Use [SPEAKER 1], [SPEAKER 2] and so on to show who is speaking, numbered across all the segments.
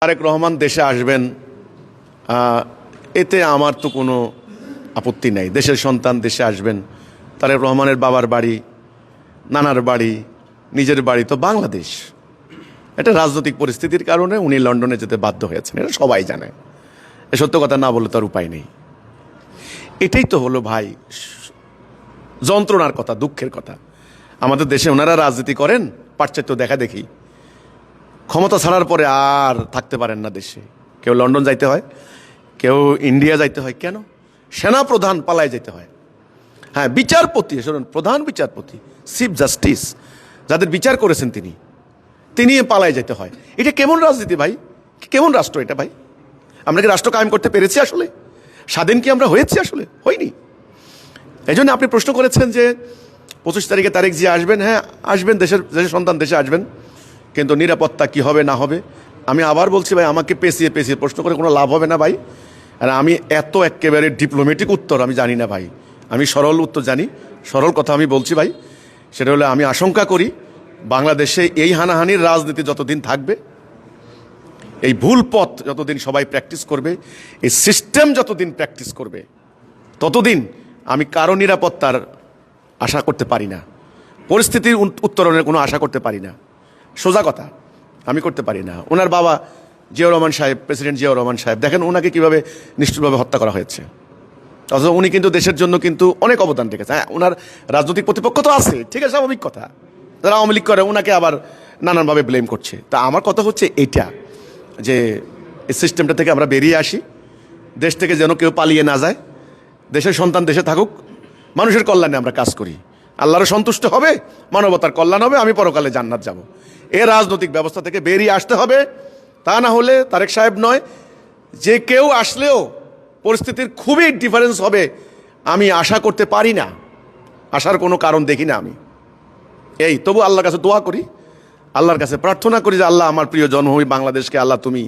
[SPEAKER 1] তারেক রহমান দেশে আসবেন, এতে আমার তো কোনো আপত্তি নাই। দেশের সন্তান দেশে আসবেন, তারেক রহমানের বাবার বাড়ি, নানার বাড়ি, নিজের বাড়ি তো বাংলাদেশ। এটা রাজনৈতিক পরিস্থিতির কারণে উনি লন্ডনে যেতে বাধ্য হয়েছেন, এটা সবাই জানে। এ সত্য কথা না বলে তার উপায় নেই। এটাই তো হলো ভাই যন্ত্রণার কথা, দুঃখের কথা। আমাদের দেশে ওনারা রাজনীতি করেন, পাশ্চাত্য দেখা দেখি, ক্ষমতা ছাড়ার পরে আর থাকতে পারেন না দেশে। কেউ লন্ডন যাইতে হয়, কেউ ইন্ডিয়া যাইতে হয়। কেন? সেনা প্রধান পালায় যেতে হয়। হ্যাঁ, বিচারপতি, শুনুন, প্রধান বিচারপতি, চিফ জাস্টিস, যাদের বিচার করেছেন তিনি পালায় যেতে হয়। এটা কেমন রাজনীতি ভাই? কেমন রাষ্ট্র এটা ভাই? আমরা কি রাষ্ট্র কায়েম করতে পেরেছি আসলে? স্বাধীন কি আমরা হয়েছি আসলে? হয়নি। এই জন্য আপনি প্রশ্ন করেছেন যে 25 তারিখে তারেক জিয়া আসবেন। হ্যাঁ, আসবেন, দেশের সন্তান দেশে আসবেন, কিন্তু নিরাপত্তা কি হবে না হবে। আমি আবার বলছি ভাই, আমাকে পেঁচিয়ে প্রশ্ন করে কোনো লাভ হবে না ভাই। আর আমি এত একেবারে ডিপ্লোম্যাটিক উত্তর আমি জানি না ভাই। আমি সরল উত্তর জানি, সরল কথা আমি বলছি ভাই। সেটা হলে আমি আশঙ্কা করি বাংলাদেশে এই হানাহানির রাজনীতি যতদিন থাকবে, এই ভুল পথ যতদিন সবাই প্র্যাকটিস করবে, এই সিস্টেম যতদিন প্র্যাকটিস করবে, ততদিন আমি কারো নিরাপত্তার আশা করতে পারি না, পরিস্থিতির উত্তরণের কোনো আশা করতে পারি না। সোজা কথা, আমি করতে পারি না। ওনার বাবা জিয়াউর রহমান সাহেব, প্রেসিডেন্ট জিয়াউর রহমান সাহেব, দেখেন ওনাকে কীভাবে নিষ্ঠুরভাবে হত্যা করা হয়েছে। অথচ উনি কিন্তু দেশের জন্য কিন্তু অনেক অবদান রেখেছে। হ্যাঁ, ওনার রাজনৈতিক প্রতিপক্ষ তো আছে, ঠিক আছে, স্বাভাবিক কথা। যারা আওয়ামী লীগ করে ওনাকে আবার নানানভাবে ব্লেম করছে। তা আমার কথা হচ্ছে এইটা, যে এই সিস্টেমটা থেকে আমরা বেরিয়ে আসি, দেশ থেকে যেন কেউ পালিয়ে না যায়, দেশের সন্তান দেশে থাকুক, মানুষের কল্যাণে আমরা কাজ করি। আল্লাহরও সন্তুষ্ট হবে, মানবতার কল্যাণ হবে, আমি পরকালে জান্নাত যাব। এ রাজনৈতিক ব্যবস্থা থেকে বেরিয়ে আসতে হবে। তা না হলে তারেক সাহেব নয়, যে কেউ আসলেও পরিস্থিতির খুবই ডিফারেন্স হবে। আমি আশা করতে পারি না, আসার কোনো কারণ দেখি না আমি। তবু আল্লাহর কাছে দোয়া করি, আল্লাহর কাছে প্রার্থনা করি যে আল্লাহ, আমার প্রিয় জন্মভূমি বাংলাদেশকে আল্লাহ তুমি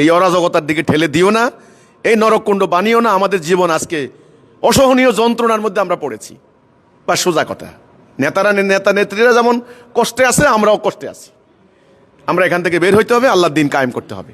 [SPEAKER 1] এই অরাজকতার দিকে ঠেলে দিও না, এই নরককুণ্ড বানিও না। আমাদের জীবন আজকে অসহনীয় যন্ত্রণার মধ্যে আমরা পড়েছি। বা সোজা কথা, নেতা নেত্রীরা যেমন কষ্টে আছে, আমরাও কষ্টে আছি। আমরা এখান থেকে বের হইতে হবে, আল্লাহর দিন কায়েম করতে হবে।